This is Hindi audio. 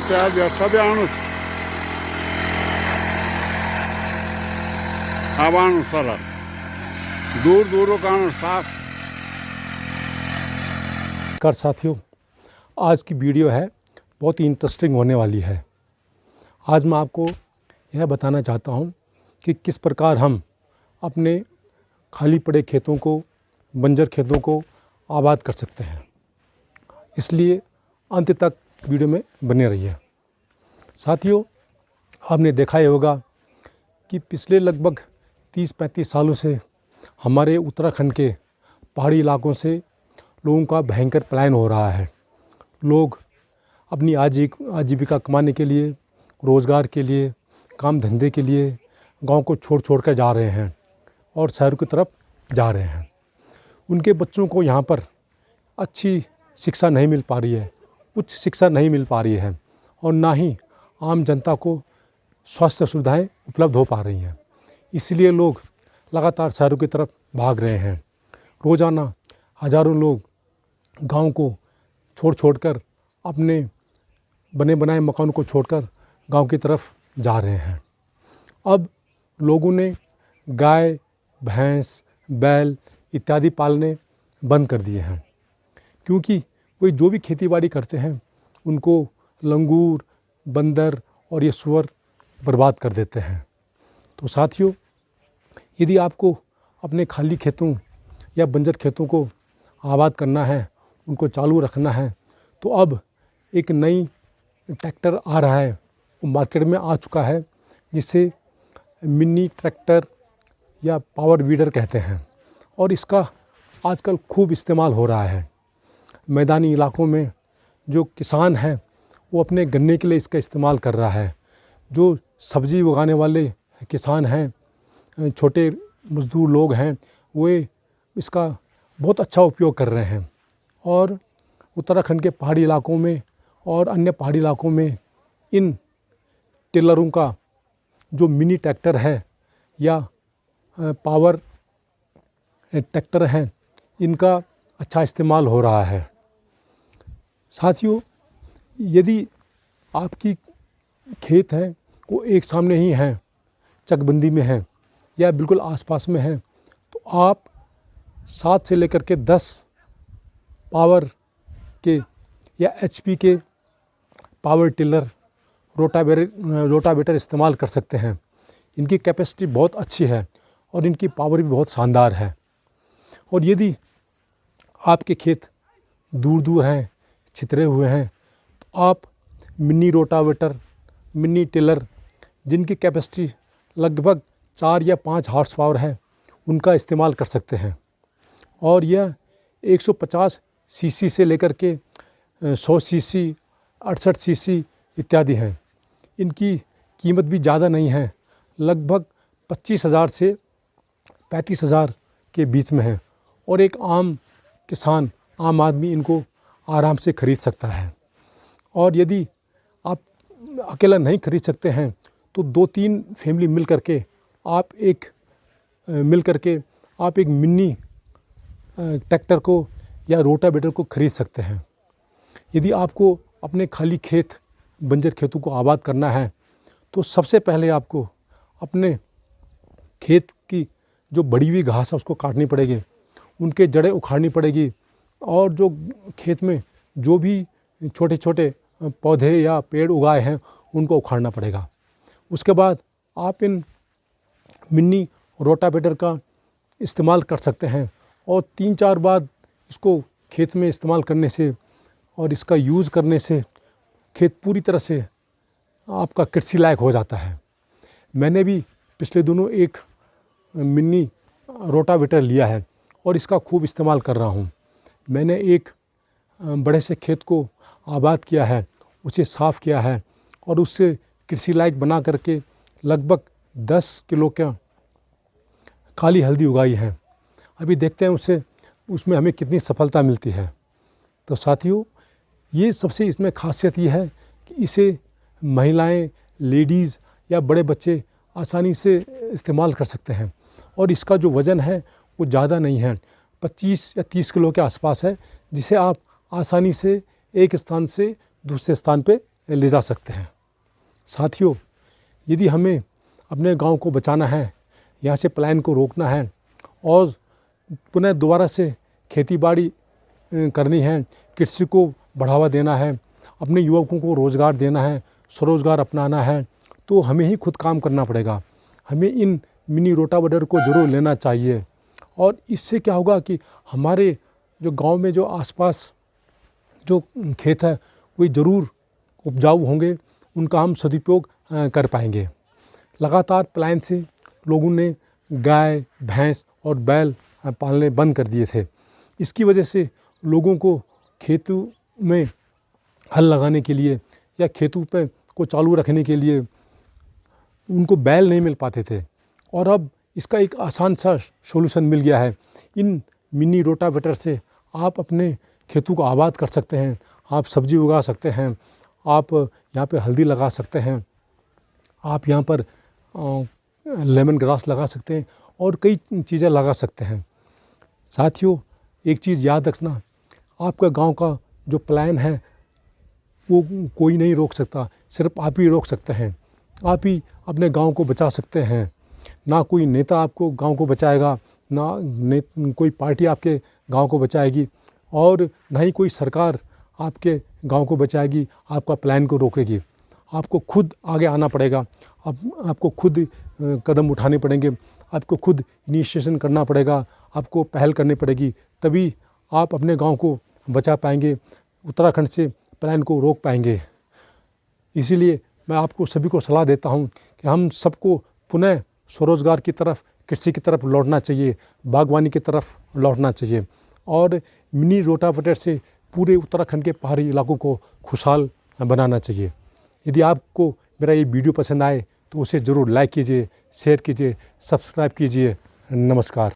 ihtiyacı yaşayanız. आवान सड़क दूर दूर का साफ। कर साथियों, आज की वीडियो है बहुत ही इंटरेस्टिंग होने वाली है। आज मैं आपको यह बताना चाहता हूँ कि किस प्रकार हम अपने खाली पड़े खेतों को, बंजर खेतों को आबाद कर सकते हैं। इसलिए अंत तक वीडियो में बने रहिए। साथियों, आपने देखा ही होगा कि पिछले लगभग 30-35 सालों से हमारे उत्तराखंड के पहाड़ी इलाकों से लोगों का भयंकर पलायन हो रहा है। लोग अपनी आजीविका कमाने के लिए, रोज़गार के लिए, काम धंधे के लिए गांव को छोड़ कर जा रहे हैं और शहर की तरफ जा रहे हैं। उनके बच्चों को यहाँ पर अच्छी शिक्षा नहीं मिल पा रही है, उच्च शिक्षा नहीं मिल पा रही है और ना ही आम जनता को स्वास्थ्य सुविधाएं उपलब्ध हो पा रही हैं। इसलिए लोग लगातार शहरों की तरफ भाग रहे हैं। रोज़ाना हज़ारों लोग गांव को छोड़कर अपने बने बनाए मकानों को छोड़कर गांव की तरफ जा रहे हैं। अब लोगों ने गाय, भैंस, बैल इत्यादि पालने बंद कर दिए हैं, क्योंकि वे जो भी खेतीबाड़ी करते हैं उनको लंगूर, बंदर और ये सूअर बर्बाद कर देते हैं। तो साथियों, यदि आपको अपने खाली खेतों या बंजर खेतों को आबाद करना है, उनको चालू रखना है, तो अब एक नई ट्रैक्टर आ रहा है, वो मार्केट में आ चुका है, जिसे मिनी ट्रैक्टर या पावर वीडर कहते हैं और इसका आजकल खूब इस्तेमाल हो रहा है। मैदानी इलाकों में जो किसान हैं वो अपने गन्ने के लिए इसका इस्तेमाल कर रहा है। जो सब्ज़ी उगाने वाले किसान हैं, छोटे मज़दूर लोग हैं, वे इसका बहुत अच्छा उपयोग कर रहे हैं। और उत्तराखंड के पहाड़ी इलाकों में और अन्य पहाड़ी इलाकों में इन टिलरों का जो मिनी ट्रैक्टर है या पावर ट्रैक्टर हैं, इनका अच्छा इस्तेमाल हो रहा है। साथियों, यदि आपकी खेत हैं वो एक सामने ही हैं, चकबंदी में हैं या बिल्कुल आसपास में हैं, तो आप 7 से लेकर के 10 पावर के या HP के पावर टिलर, रोटावेटर इस्तेमाल कर सकते हैं। इनकी कैपेसिटी बहुत अच्छी है और इनकी पावर भी बहुत शानदार है। और यदि आपके खेत दूर दूर हैं, छितरे हुए हैं, तो आप मिनी रोटावेटर, मिनी टिलर जिनकी कैपेसिटी लगभग 4 या 5 हॉर्स पावर है, उनका इस्तेमाल कर सकते हैं। और यह 150 सीसी से लेकर के 100 सीसी, 68 सीसी इत्यादि हैं। इनकी कीमत भी ज़्यादा नहीं है, लगभग 25,000 से 35,000 के बीच में है और एक आम किसान, आम आदमी इनको आराम से खरीद सकता है। और यदि आप अकेला नहीं खरीद सकते हैं तो 2-3 फैमिली मिल करके आप एक मिनी ट्रैक्टर को या रोटावेटर को खरीद सकते हैं। यदि आपको अपने खाली खेत, बंजर खेतों को आबाद करना है, तो सबसे पहले आपको अपने खेत की जो बड़ी हुई घास है उसको काटनी पड़ेगी, उनके जड़ें उखाड़नी पड़ेगी और जो खेत में जो भी छोटे छोटे पौधे या पेड़ उगाए हैं उनको उखाड़ना पड़ेगा। उसके बाद आप इन मिनी रोटावेटर का इस्तेमाल कर सकते हैं और 3-4 बार इसको खेत में इस्तेमाल करने से और इसका यूज़ करने से खेत पूरी तरह से आपका कृषि लायक हो जाता है। मैंने भी पिछले दिनों एक मिनी रोटावेटर लिया है और इसका खूब इस्तेमाल कर रहा हूँ। मैंने एक बड़े से खेत को आबाद किया है, उसे साफ़ किया है और उससे कृषि लायक बना करके लगभग 10 किलो का काली हल्दी उगाई है। अभी देखते हैं उसमें हमें कितनी सफलता मिलती है। तो साथियों, ये सबसे इसमें खासियत ये है कि इसे महिलाएं, लेडीज़ या बड़े बच्चे आसानी से इस्तेमाल कर सकते हैं और इसका जो वज़न है वो ज़्यादा नहीं है, 25 या 30 किलो के आसपास है, जिसे आप आसानी से एक स्थान से दूसरे स्थान पे ले जा सकते हैं। साथियों, यदि हमें अपने गांव को बचाना है, यहाँ से पलायन को रोकना है और पुनः दोबारा से खेती बाड़ी करनी है, कृषि को बढ़ावा देना है, अपने युवकों को रोज़गार देना है, स्वरोज़गार अपनाना है, तो हमें ही खुद काम करना पड़ेगा। हमें इन मिनी रोटावेटर को ज़रूर लेना चाहिए और इससे क्या होगा कि हमारे जो गांव में जो आसपास जो खेत है वो ज़रूर उपजाऊ होंगे, उनका हम सदुपयोग कर पाएंगे। लगातार पलायन से लोगों ने गाय, भैंस और बैल पालने बंद कर दिए थे। इसकी वजह से लोगों को खेतों में हल लगाने के लिए या खेतों पे को चालू रखने के लिए उनको बैल नहीं मिल पाते थे और अब इसका एक आसान सा सॉल्यूशन मिल गया है। इन मिनी रोटावेटर से आप अपने खेतों को आबाद कर सकते हैं, आप सब्जी उगा सकते हैं, आप यहाँ पे हल्दी लगा सकते हैं, आप यहाँ पर लेमन ग्रास लगा सकते हैं और कई चीज़ें लगा सकते हैं। साथियों, एक चीज़ याद रखना, आपका गांव का जो पलायन है वो कोई नहीं रोक सकता, सिर्फ आप ही रोक सकते हैं। आप ही अपने गांव को बचा सकते हैं। ना कोई नेता आपको गांव को बचाएगा, ना कोई पार्टी आपके गांव को बचाएगी और ना ही कोई सरकार आपके गांव को बचाएगी, आपका पलायन को रोकेगी। आपको खुद आगे आना पड़ेगा, आपको खुद कदम उठाने पड़ेंगे, आपको खुद इनिशिएशन करना पड़ेगा, आपको पहल करनी पड़ेगी, तभी आप अपने गांव को बचा पाएंगे, उत्तराखंड से पलायन को रोक पाएंगे। इसीलिए मैं आपको सभी को सलाह देता हूं कि हम सबको पुनः स्वरोजगार की तरफ, कृषि की तरफ लौटना चाहिए, बागवानी की तरफ लौटना चाहिए और मिनी रोटावेटर से पूरे उत्तराखंड के पहाड़ी इलाकों को खुशहाल बनाना चाहिए। यदि आपको मेरा ये वीडियो पसंद आए तो उसे ज़रूर लाइक कीजिए, शेयर कीजिए, सब्सक्राइब कीजिए। नमस्कार।